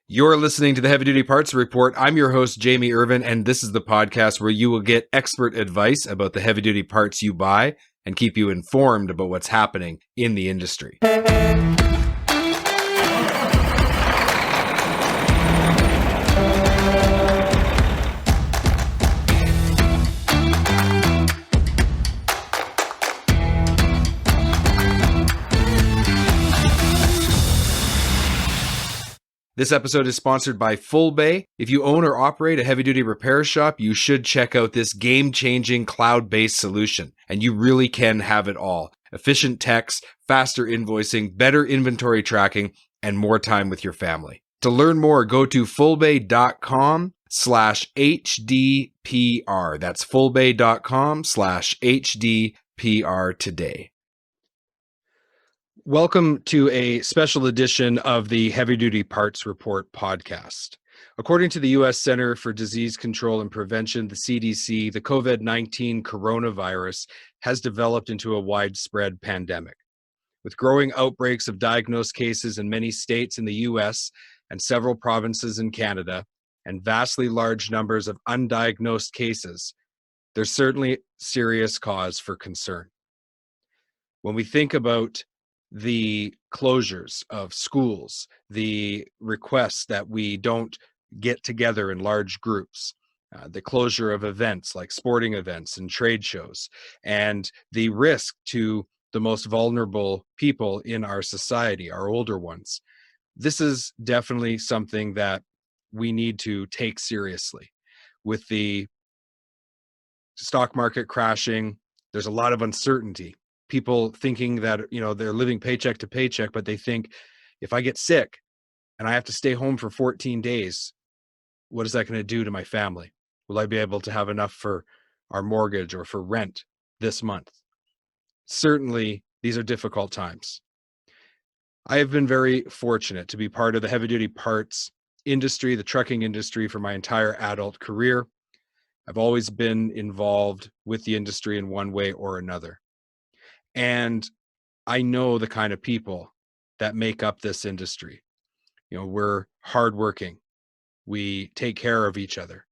You're listening to the Heavy Duty Parts Report. I'm your host, Jamie Irvin, and this is the podcast where you will get expert advice about the heavy duty parts you buy and keep you informed about what's happening in the industry. This episode is sponsored by Full Bay. If you own or operate a heavy-duty repair shop, you should check out this game-changing cloud-based solution, and you really can have it all. Efficient techs, faster invoicing, better inventory tracking, and more time with your family. To learn more, go to fullbay.com/HDPR. That's fullbay.com/HDPR today. Welcome to a special edition of the Heavy Duty Parts Report podcast. According to the U.S. Center for Disease Control and Prevention, the CDC, the COVID-19 coronavirus has developed into a widespread pandemic. With growing outbreaks of diagnosed cases in many states in the U.S. and several provinces in Canada, and vastly large numbers of undiagnosed cases, there's certainly serious cause for concern. When we think about the closures of schools, the requests that we don't get together in large groups, the closure of events like sporting events and trade shows, and the risk to the most vulnerable people in our society, our older ones. This is definitely something that we need to take seriously. With the stock market crashing, there's a lot of uncertainty. People thinking that, they're living paycheck to paycheck, but they think, if I get sick and I have to stay home for 14 days, what is that going to do to my family? Will I be able to have enough for our mortgage or for rent this month? Certainly, these are difficult times. I have been very fortunate to be part of the heavy-duty parts industry, the trucking industry, for my entire adult career. I've always been involved with the industry in one way or another. And I know the kind of people that make up this industry. We're hardworking. We take care of each other.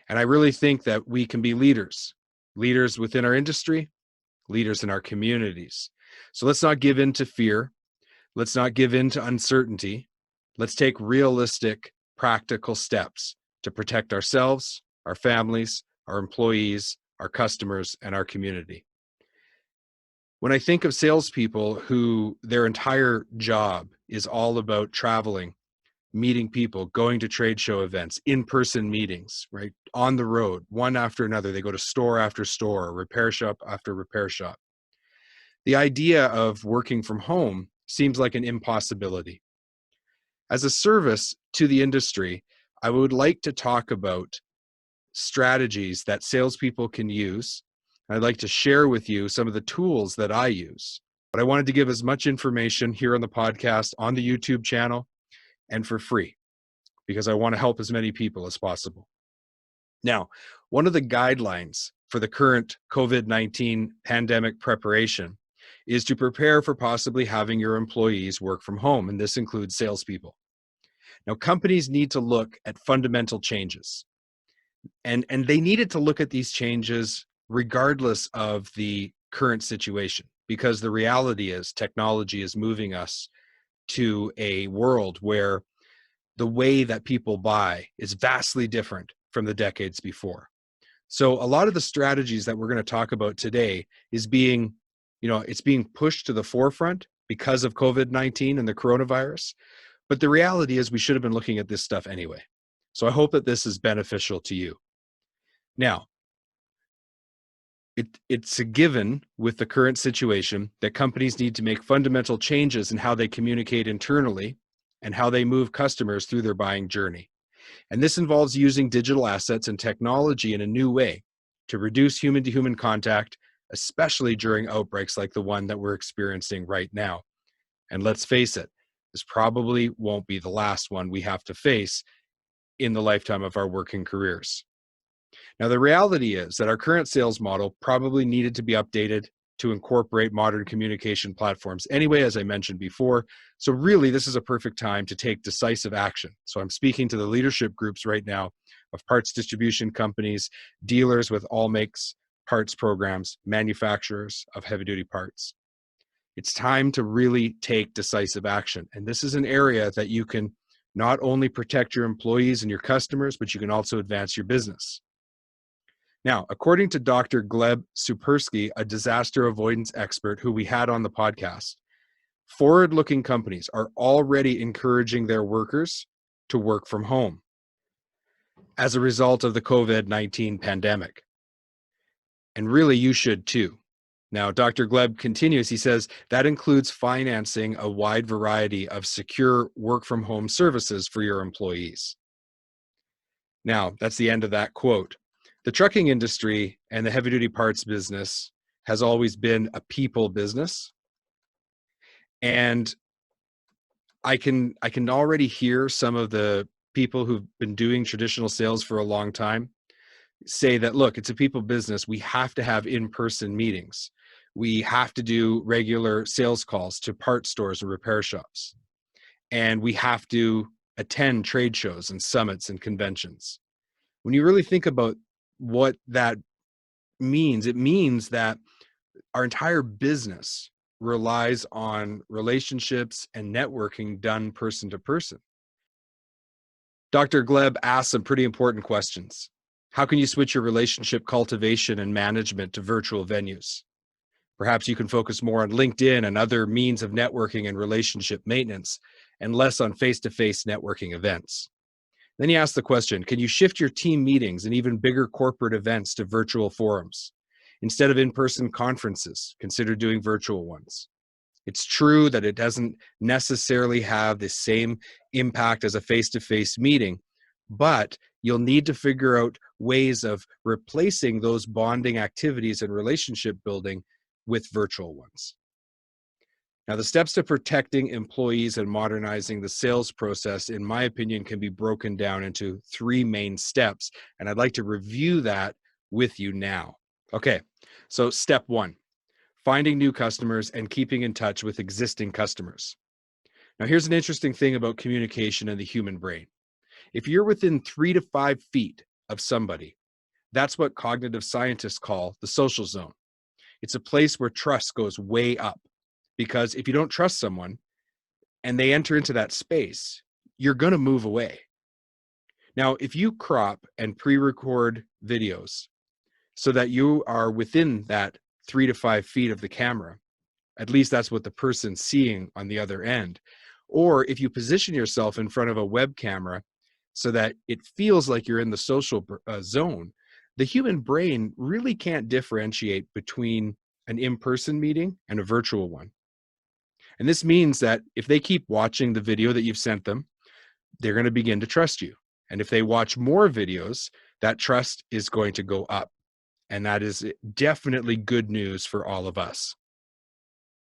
And I really think that we can be leaders within our industry, leaders in our communities. So let's not give in to fear. Let's not give in to uncertainty. Let's take realistic, practical steps to protect ourselves, our families, our employees, our customers, and our community. When I think of salespeople who their entire job is all about traveling, meeting people, going to trade show events, in-person meetings, right? On the road, one after another, they go to store after store, repair shop after repair shop. The idea of working from home seems like an impossibility. As a service to the industry, I would like to talk about strategies that salespeople can use. I'd like to share with you some of the tools that I use. But I wanted to give as much information here on the podcast, on the YouTube channel, and for free, because I want to help as many people as possible. Now, one of the guidelines for the current COVID-19 pandemic preparation is to prepare for possibly having your employees work from home, and this includes salespeople. Now, companies need to look at fundamental changes, and they needed to look at these changes regardless of the current situation, because the reality is technology is moving us to a world where the way that people buy is vastly different from the decades before. So a lot of the strategies that we're going to talk about today is being pushed to the forefront because of COVID-19 and the coronavirus. But the reality is we should have been looking at this stuff anyway. So I hope that this is beneficial to you. Now, it's a given with the current situation that companies need to make fundamental changes in how they communicate internally and how they move customers through their buying journey. And this involves using digital assets and technology in a new way to reduce human-to-human contact, especially during outbreaks like the one that we're experiencing right now. And let's face it, this probably won't be the last one we have to face in the lifetime of our working careers. Now, the reality is that our current sales model probably needed to be updated to incorporate modern communication platforms anyway, as I mentioned before. So really, this is a perfect time to take decisive action. So I'm speaking to the leadership groups right now of parts distribution companies, dealers with all makes parts programs, manufacturers of heavy-duty parts. It's time to really take decisive action. And this is an area that you can not only protect your employees and your customers, but you can also advance your business. Now, according to Dr. Gleb Supersky, a disaster avoidance expert who we had on the podcast, forward-looking companies are already encouraging their workers to work from home as a result of the COVID-19 pandemic. And really, you should too. Now, Dr. Gleb continues, he says, that includes financing a wide variety of secure work-from-home services for your employees. Now, that's the end of that quote. The trucking industry and the heavy-duty parts business has always been a people business. And I can already hear some of the people who've been doing traditional sales for a long time say that, look, it's a people business. We have to have in-person meetings. We have to do regular sales calls to parts stores and repair shops. And we have to attend trade shows and summits and conventions. When you really think about what that means, it means that our entire business relies on relationships and networking done person to person. Dr. Gleb asks some pretty important questions. How can you switch your relationship cultivation and management to virtual venues? Perhaps you can focus more on LinkedIn and other means of networking and relationship maintenance, and less on face-to-face networking events. Then he asks the question, can you shift your team meetings and even bigger corporate events to virtual forums? Instead of in-person conferences, consider doing virtual ones. It's true that it doesn't necessarily have the same impact as a face-to-face meeting, but you'll need to figure out ways of replacing those bonding activities and relationship building with virtual ones. Now, the steps to protecting employees and modernizing the sales process, in my opinion, can be broken down into 3 main steps, and I'd like to review that with you now. Okay, so step 1, finding new customers and keeping in touch with existing customers. Now, here's an interesting thing about communication and the human brain. If you're within 3 to 5 feet of somebody, that's what cognitive scientists call the social zone. It's a place where trust goes way up, because if you don't trust someone and they enter into that space, you're going to move away. Now, if you crop and pre-record videos so that you are within that 3 to 5 feet of the camera, at least that's what the person's seeing on the other end. Or if you position yourself in front of a web camera so that it feels like you're in the social zone, the human brain really can't differentiate between an in-person meeting and a virtual one. And this means that if they keep watching the video that you've sent them, they're going to begin to trust you. And if they watch more videos, that trust is going to go up. And that is definitely good news for all of us.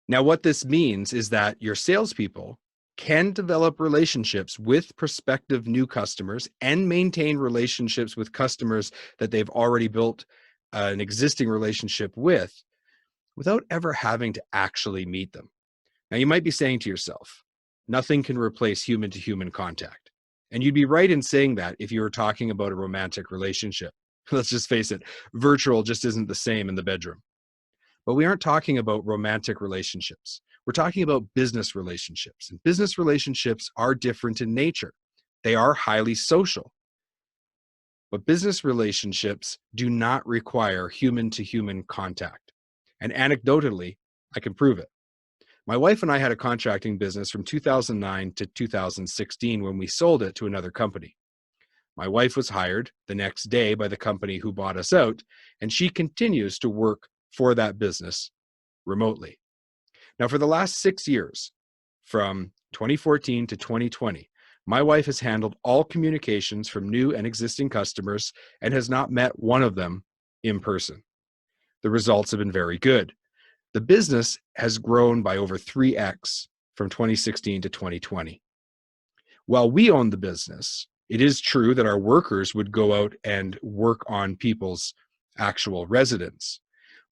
Now, what this means is that your salespeople can develop relationships with prospective new customers and maintain relationships with customers that they've already built an existing relationship with without ever having to actually meet them. Now, you might be saying to yourself, nothing can replace human-to-human contact. And you'd be right in saying that if you were talking about a romantic relationship. Let's just face it, virtual just isn't the same in the bedroom. But we aren't talking about romantic relationships. We're talking about business relationships. And business relationships are different in nature. They are highly social. But business relationships do not require human-to-human contact. And anecdotally, I can prove it. My wife and I had a contracting business from 2009 to 2016 when we sold it to another company. My wife was hired the next day by the company who bought us out, and she continues to work for that business remotely. Now, for the last 6 years, from 2014 to 2020, my wife has handled all communications from new and existing customers and has not met one of them in person. The results have been very good. The business has grown by over 3x from 2016 to 2020. While we own the business, it is true that our workers would go out and work on people's actual residence.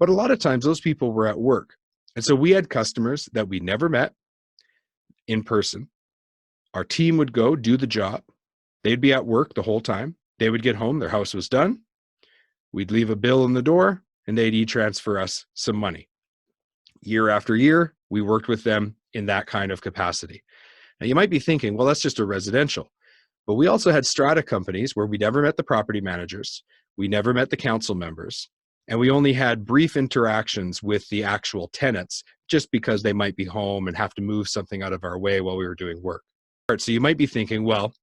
But a lot of times those people were at work. And so we had customers that we never met in person. Our team would go do the job. They'd be at work the whole time. They would get home, their house was done. We'd leave a bill in the door and they'd e-transfer us some money. Year after year, we worked with them in that kind of capacity. Now you might be thinking, well, that's just a residential. But we also had strata companies where we never met the property managers, we never met the council members, and we only had brief interactions with the actual tenants just because they might be home and have to move something out of our way while we were doing work. So you might be thinking, well,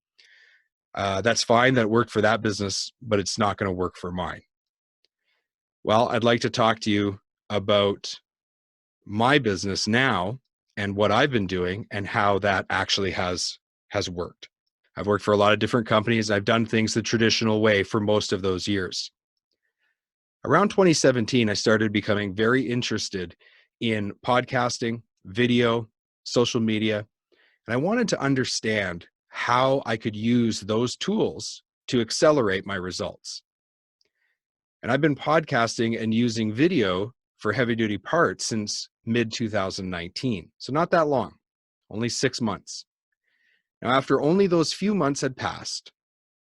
that's fine that it worked for that business, but it's not going to work for mine. Well, I'd like to talk to you about my business now and what I've been doing and how that actually has worked. I've worked for a lot of different companies. I've done things the traditional way for most of those years. Around 2017, I started becoming very interested in podcasting, video, social media, and I wanted to understand how I could use those tools to accelerate my results. And I've been podcasting and using video for heavy duty parts since mid 2019. So not that long, only 6 months. Now, after only those few months had passed,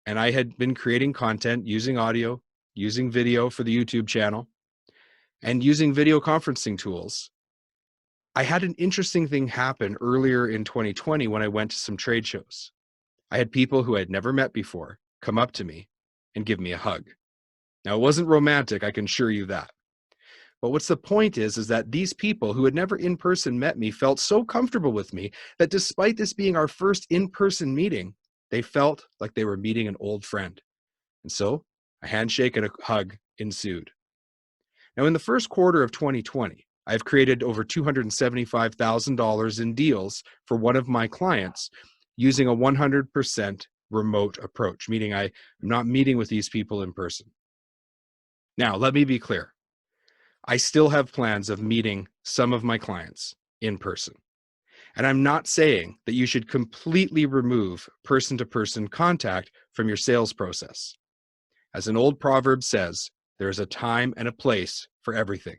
and I had been creating content using audio, using video for the YouTube channel, and using video conferencing tools, I had an interesting thing happen earlier in 2020 when I went to some trade shows. I had people who I had never met before come up to me and give me a hug. Now, it wasn't romantic, I can assure you that. But what's the point is that these people who had never in person met me felt so comfortable with me that despite this being our first in-person meeting, they felt like they were meeting an old friend. And so a handshake and a hug ensued. Now, in the first quarter of 2020, I've created over $275,000 in deals for one of my clients using a 100% remote approach, meaning I'm not meeting with these people in person. Now, let me be clear. I still have plans of meeting some of my clients in person. And I'm not saying that you should completely remove person-to-person contact from your sales process. As an old proverb says, there's a time and a place for everything.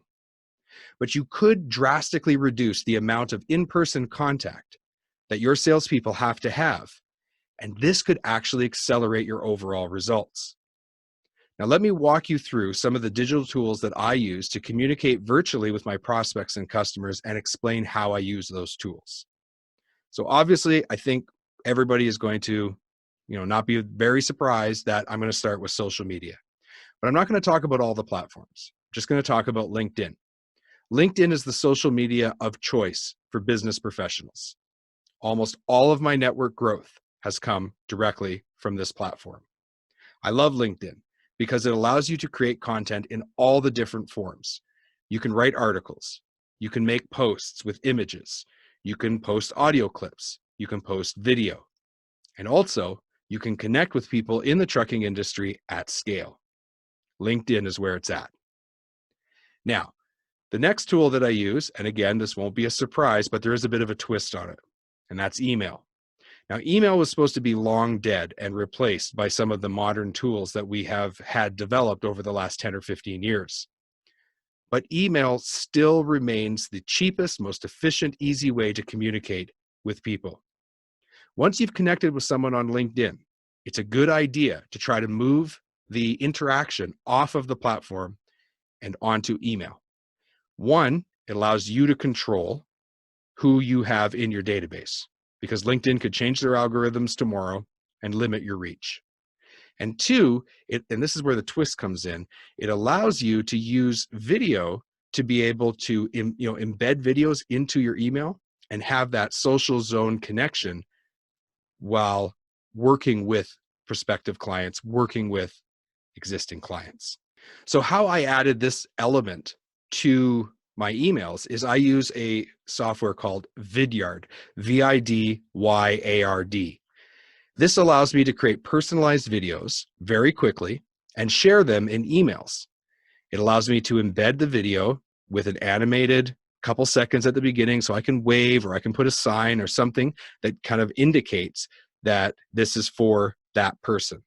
But you could drastically reduce the amount of in-person contact that your salespeople have to have, and this could actually accelerate your overall results. Now, let me walk you through some of the digital tools that I use to communicate virtually with my prospects and customers and explain how I use those tools. So obviously, I think everybody is going to, not be very surprised that I'm going to start with social media. But I'm not going to talk about all the platforms. I'm just going to talk about LinkedIn. LinkedIn is the social media of choice for business professionals. Almost all of my network growth has come directly from this platform. I love LinkedIn because it allows you to create content in all the different forms. You can write articles, you can make posts with images, you can post audio clips, you can post video, and also you can connect with people in the trucking industry at scale. LinkedIn is where it's at. Now, the next tool that I use, and again, this won't be a surprise, but there is a bit of a twist on it, and that's email. Now, email was supposed to be long dead and replaced by some of the modern tools that we have had developed over the last 10 or 15 years. But email still remains the cheapest, most efficient, easy way to communicate with people. Once you've connected with someone on LinkedIn, it's a good idea to try to move the interaction off of the platform and onto email. One, it allows you to control who you have in your database, because LinkedIn could change their algorithms tomorrow and limit your reach. And two, and this is where the twist comes in, it allows you to use video to be able to embed videos into your email and have that social zone connection while working with prospective clients, working with existing clients. So how I added this element to my emails is I use a software called Vidyard, Vidyard. This allows me to create personalized videos very quickly and share them in emails. It allows me to embed the video with an animated couple seconds at the beginning so I can wave or I can put a sign or something that kind of indicates that this is for that person.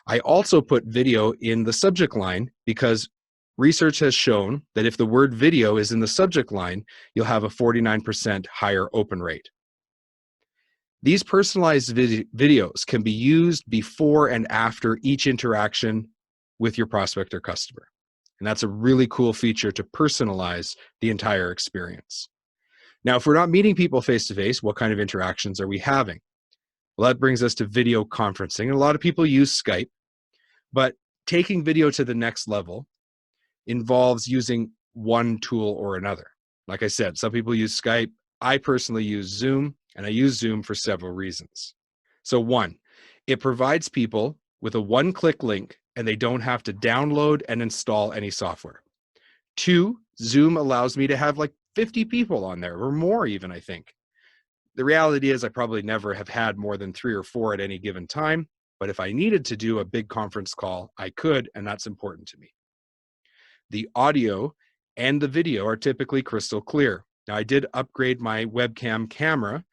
I also put video in the subject line because Research has shown that if the word video is in the subject line, you'll have a 49% higher open rate. These personalized videos can be used before and after each interaction with your prospect or customer. And that's a really cool feature to personalize the entire experience. Now, if we're not meeting people face-to-face, what kind of interactions are we having? Well, that brings us to video conferencing. And a lot of people use Skype, but taking video to the next level involves using one tool or another. Like I said, some people use Skype. I personally use Zoom, and I use Zoom for several reasons. So one, it provides people with a one-click link, and they don't have to download and install any software. Two, Zoom allows me to have like 50 people on there, or more even, I think. The reality is I probably never have had more than 3 or 4 at any given time, but if I needed to do a big conference call, I could, and that's important to me. The audio and the video are typically crystal clear. Now, I did upgrade my webcam camera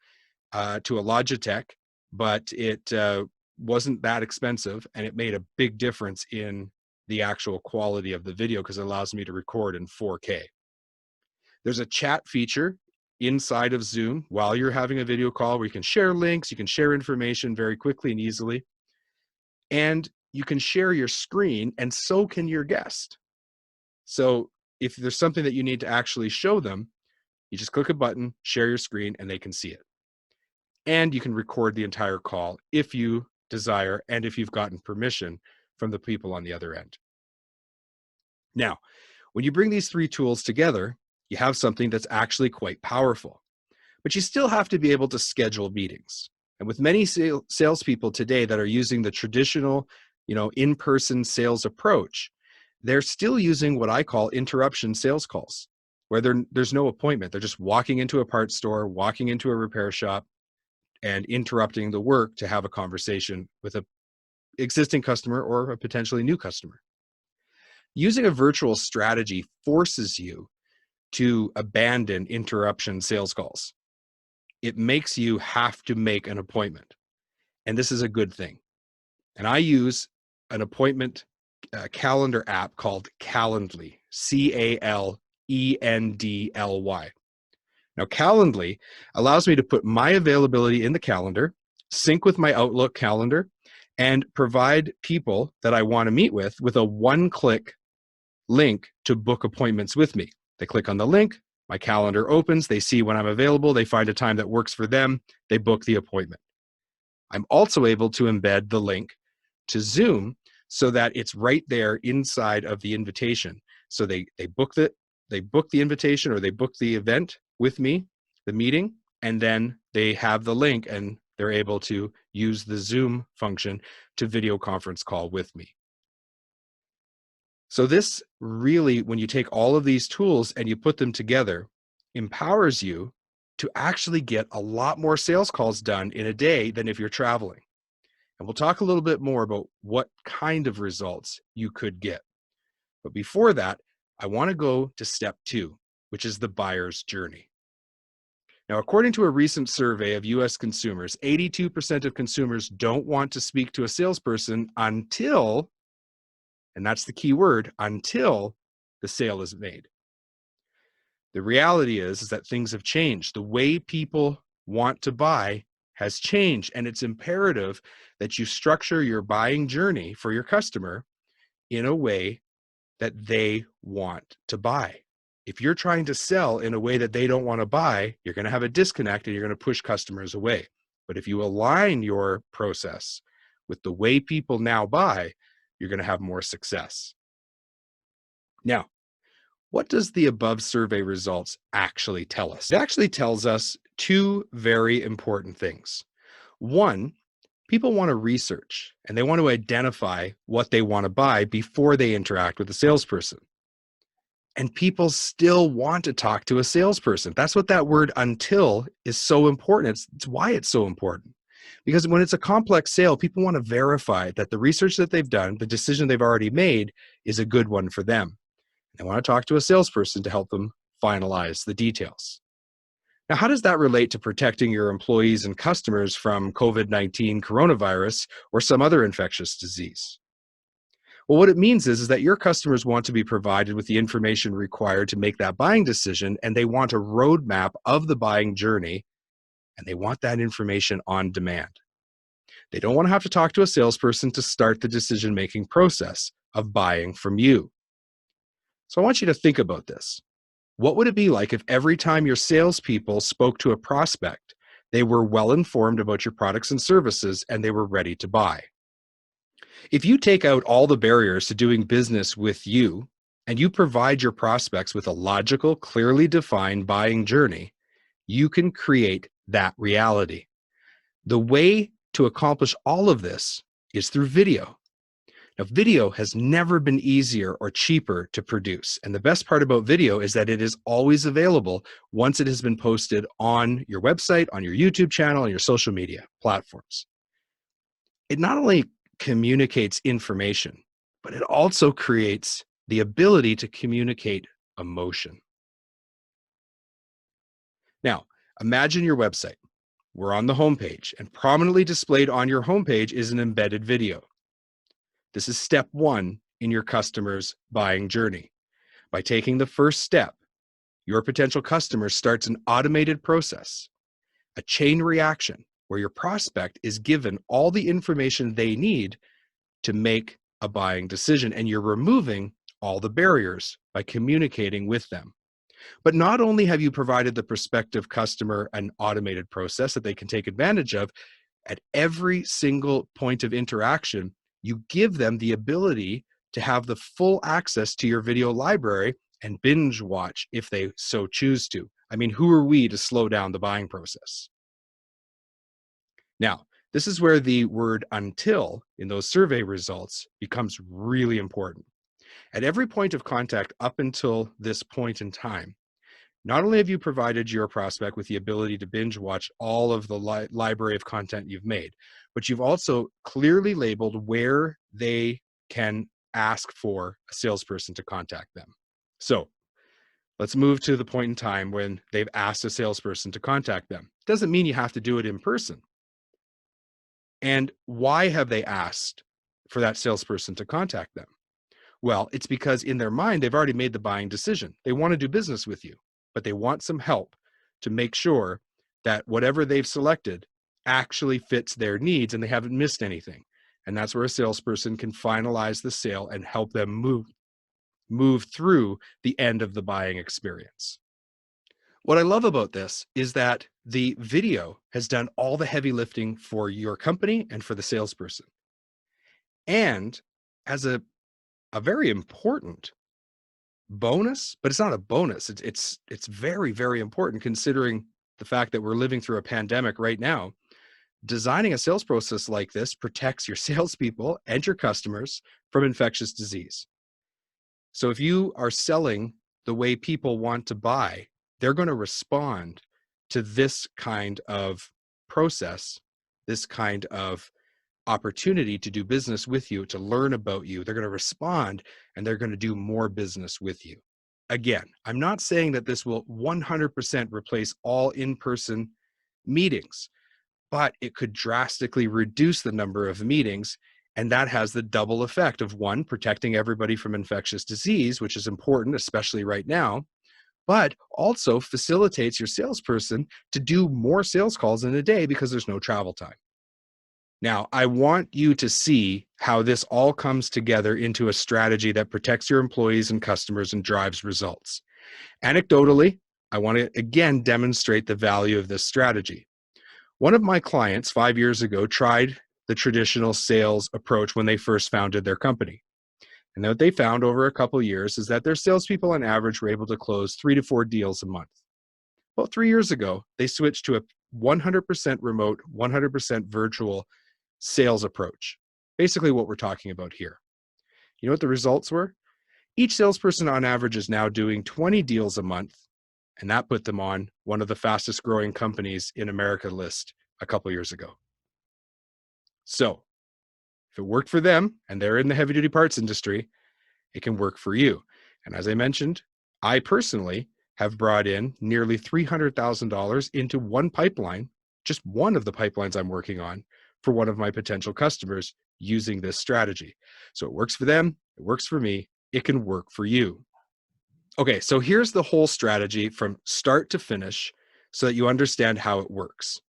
to a Logitech, but it wasn't that expensive, and it made a big difference in the actual quality of the video because it allows me to record in 4K. There's a chat feature inside of Zoom while you're having a video call where you can share links, you can share information very quickly and easily, and you can share your screen, and so can your guest. So if there's something that you need to actually show them, you just click a button, share your screen, and they can see it. And you can record the entire call if you desire, and if you've gotten permission from the people on the other end. Now, when you bring these 3 tools together, you have something that's actually quite powerful. But you still have to be able to schedule meetings. And with many salespeople today that are using the traditional, in-person sales approach, they're still using what I call interruption sales calls, where there's no appointment. They're just walking into a parts store, walking into a repair shop, and interrupting the work to have a conversation with an existing customer or a potentially new customer. Using a virtual strategy forces you to abandon interruption sales calls. It makes you have to make an appointment. And this is a good thing. And I use an appointment calendar app called Calendly, Calendly. Now, Calendly allows me to put my availability in the calendar, sync with my Outlook calendar, and provide people that I want to meet with a one-click link to book appointments with me. They click on the link, my calendar opens, they see when I'm available, they find a time that works for them, they book the appointment. I'm also able to embed the link to Zoom so that it's right there inside of the invitation. So they book the invitation, or they book the event with me, the meeting, and then they have the link and they're able to use the Zoom function to video conference call with me. So this really, when you take all of these tools and you put them together, empowers you to actually get a lot more sales calls done in a day than if you're traveling. And we'll talk a little bit more about what kind of results you could get. But before that, I want to go to step 2, which is the buyer's journey. Now, according to a recent survey of US consumers, 82% of consumers don't want to speak to a salesperson until, and that's the key word, until the sale is made. The reality is that things have changed. The way people want to buy has changed, and it's imperative that you structure your buying journey for your customer in a way that they want to buy. If you're trying to sell in a way that they don't want to buy, you're going to have a disconnect and you're going to push customers away. But if you align your process with the way people now buy, you're going to have more success. Now, what does the above survey results actually tell us? It actually tells us 2 very important things. One, people want to research and they want to identify what they want to buy before they interact with the salesperson. And people still want to talk to a salesperson. That's what that word until is so important. It's why it's so important. Because when it's a complex sale, people want to verify that the research that they've done, the decision they've already made, is a good one for them. They want to talk to a salesperson to help them finalize the details. Now, how does that relate to protecting your employees and customers from COVID-19 coronavirus or some other infectious disease? Well, what it means is that your customers want to be provided with the information required to make that buying decision, and they want a roadmap of the buying journey, and they want that information on demand. They don't want to have to talk to a salesperson to start the decision-making process of buying from you. So I want you to think about this. What would it be like if every time your salespeople spoke to a prospect, they were well informed about your products and services and they were ready to buy? If you take out all the barriers to doing business with you and you provide your prospects with a logical, clearly defined buying journey, you can create that reality. The way to accomplish all of this is through video. Now, video has never been easier or cheaper to produce. And the best part about video is that it is always available once it has been posted on your website, on your YouTube channel, and your social media platforms. It not only communicates information, but it also creates the ability to communicate emotion. Now, imagine your website. We're on the homepage, and prominently displayed on your homepage is an embedded video. This is step one in your customer's buying journey. By taking the first step, your potential customer starts an automated process, a chain reaction where your prospect is given all the information they need to make a buying decision, and you're removing all the barriers by communicating with them. But not only have you provided the prospective customer an automated process that they can take advantage of, at every single point of interaction, you give them the ability to have the full access to your video library and binge watch if they so choose to. I mean, who are we to slow down the buying process? Now, this is where the word until in those survey results becomes really important. At every point of contact up until this point in time, not only have you provided your prospect with the ability to binge watch all of the library of content you've made, but you've also clearly labeled where they can ask for a salesperson to contact them. So let's move to the point in time when they've asked a salesperson to contact them. Doesn't mean you have to do it in person. And why have they asked for that salesperson to contact them? Well, it's because in their mind, they've already made the buying decision. They want to do business with you, but they want some help to make sure that whatever they've selected actually fits their needs and they haven't missed anything. And that's where a salesperson can finalize the sale and help them move through the end of the buying experience. What I love about this is that the video has done all the heavy lifting for your company and for the salesperson. And as a very important bonus, but it's not a bonus. It's very, very important considering the fact that we're living through a pandemic right now. Designing a sales process like this protects your salespeople and your customers from infectious disease. So if you are selling the way people want to buy, they're going to respond to this kind of process, this kind of opportunity to do business with you, to learn about you. They're going to respond and they're going to do more business with you. Again, I'm not saying that this will 100% replace all in-person meetings, but it could drastically reduce the number of meetings. And that has the double effect of, one, protecting everybody from infectious disease, which is important, especially right now, but also facilitates your salesperson to do more sales calls in a day because there's no travel time. Now, I want you to see how this all comes together into a strategy that protects your employees and customers and drives results. Anecdotally, I want to again demonstrate the value of this strategy. One of my clients 5 years ago tried the traditional sales approach when they first founded their company. And what they found over a couple of years is that their salespeople on average were able to close 3 to 4 deals a month. Well, 3 years ago, they switched to a 100% remote, 100% virtual sales approach. Basically what we're talking about here. You know what the results were? Each salesperson on average is now doing 20 deals a month, and that put them on one of the fastest growing companies in America list a couple years ago. So if it worked for them and they're in the heavy duty parts industry, it can work for you. And as I mentioned, I personally have brought in nearly $300,000 into one pipeline, just one of the pipelines I'm working on, for one of my potential customers using this strategy. So it works for them, it works for me, it can work for you. Okay, so here's the whole strategy from start to finish so that you understand how it works.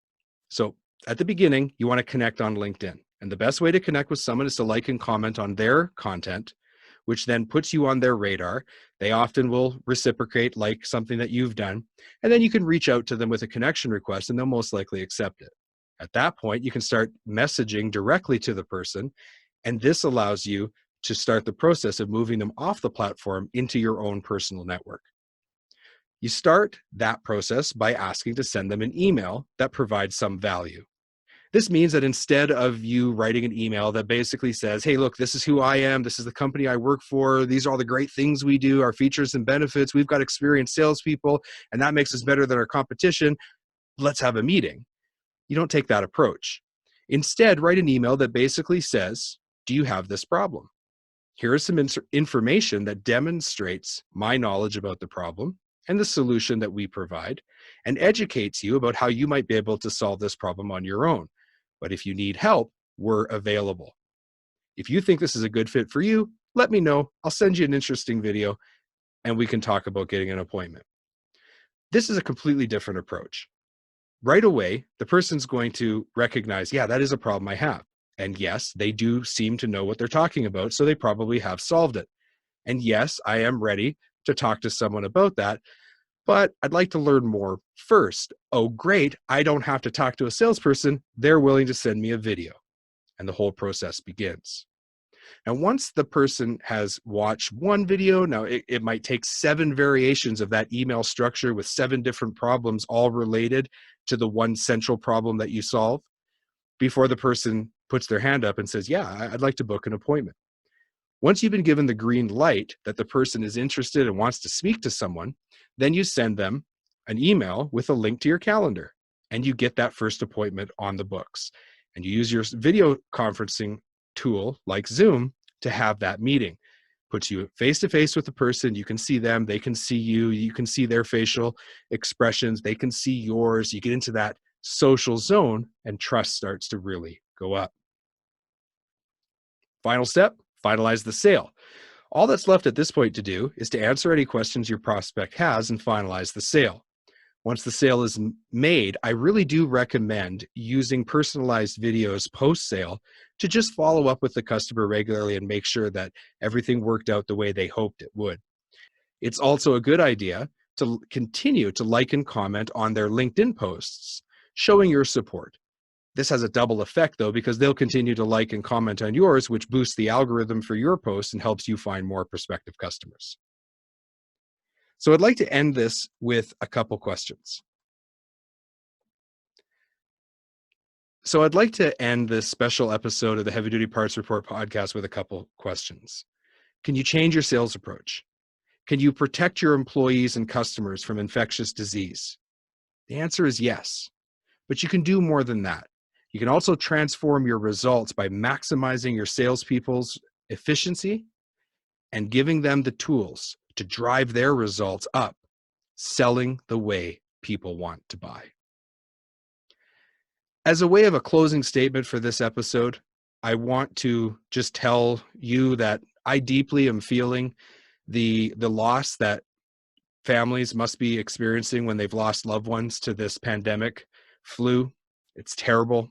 So at the beginning, you want to connect on LinkedIn. And the best way to connect with someone is to like and comment on their content, which then puts you on their radar. They often will reciprocate, like something that you've done. And then you can reach out to them with a connection request, and they'll most likely accept it. At that point, you can start messaging directly to the person. And this allows you to start the process of moving them off the platform into your own personal network. You start that process by asking to send them an email that provides some value. This means that instead of you writing an email that basically says, hey, look, this is who I am, this is the company I work for, these are all the great things we do, our features and benefits, we've got experienced salespeople, and that makes us better than our competition, let's have a meeting. You don't take that approach. Instead, write an email that basically says, do you have this problem? Here is some information that demonstrates my knowledge about the problem and the solution that we provide, and educates you about how you might be able to solve this problem on your own. But if you need help, we're available. If you think this is a good fit for you, let me know. I'll send you an interesting video and we can talk about getting an appointment. This is a completely different approach. Right away, the person's going to recognize, yeah, that is a problem I have. And yes, they do seem to know what they're talking about, so they probably have solved it. And yes, I am ready to talk to someone about that, but I'd like to learn more first. Oh, great, I don't have to talk to a salesperson. They're willing to send me a video, and the whole process begins. And once the person has watched one video, now it might take 7 variations of that email structure with 7 different problems, all related to the one central problem that you solve, before the person puts their hand up and says, yeah, I'd like to book an appointment. Once you've been given the green light that the person is interested and wants to speak to someone, then you send them an email with a link to your calendar, and you get that first appointment on the books. And you use your video conferencing tool like Zoom to have that meeting. Puts you face to face with the person. You can see them, they can see you, you can see their facial expressions, they can see yours. You get into that social zone and trust starts to really go up. Final step, finalize the sale. All that's left at this point to do is to answer any questions your prospect has and finalize the sale. Once the sale is made, I really do recommend using personalized videos post-sale to just follow up with the customer regularly and make sure that everything worked out the way they hoped it would. It's also a good idea to continue to like and comment on their LinkedIn posts, showing your support. This has a double effect, though, because they'll continue to like and comment on yours, which boosts the algorithm for your post and helps you find more prospective customers. So I'd like to end this with a couple questions. So I'd like to end this special episode of the Heavy Duty Parts Report podcast with a couple questions. Can you change your sales approach? Can you protect your employees and customers from infectious disease? The answer is yes, but you can do more than that. You can also transform your results by maximizing your salespeople's efficiency and giving them the tools to drive their results up, selling the way people want to buy. As a way of a closing statement for this episode, I want to just tell you that I deeply am feeling the loss that families must be experiencing when they've lost loved ones to this pandemic flu. It's terrible.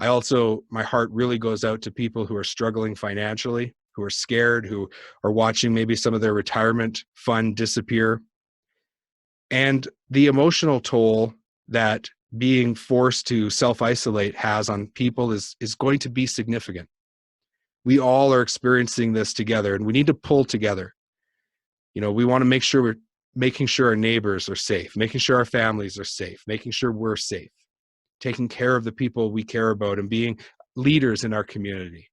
My heart really goes out to people who are struggling financially, who are scared, who are watching maybe some of their retirement fund disappear. And the emotional toll that being forced to self-isolate has on people is going to be significant. We all are experiencing this together, and we need to pull together. We want to make sure we're making sure our neighbors are safe, making sure our families are safe, making sure we're safe, taking care of the people we care about, and being leaders in our community.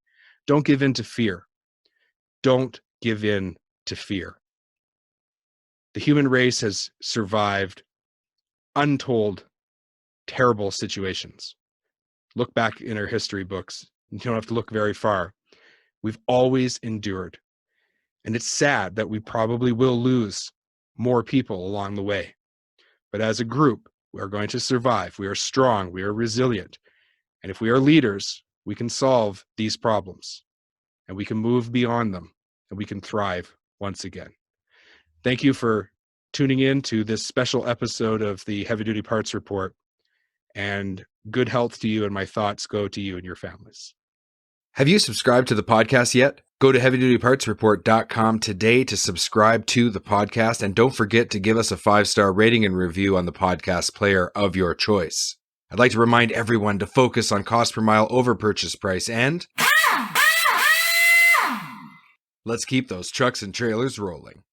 Don't give in to fear. Don't give in to fear. The human race has survived untold terrible situations. Look back in our history books. You don't have to look very far. We've always endured. And it's sad that we probably will lose more people along the way. But as a group, we are going to survive. We are strong. We are resilient. And if we are leaders, we can solve these problems, and we can move beyond them, and we can thrive once again. Thank you for tuning in to this special episode of the Heavy Duty Parts Report, and good health to you, and my thoughts go to you and your families. Have you subscribed to the podcast yet? Go to heavydutypartsreport.com today to subscribe to the podcast, and don't forget to give us a 5-star rating and review on the podcast player of your choice. I'd like to remind everyone to focus on cost per mile over purchase price, and let's keep those trucks and trailers rolling.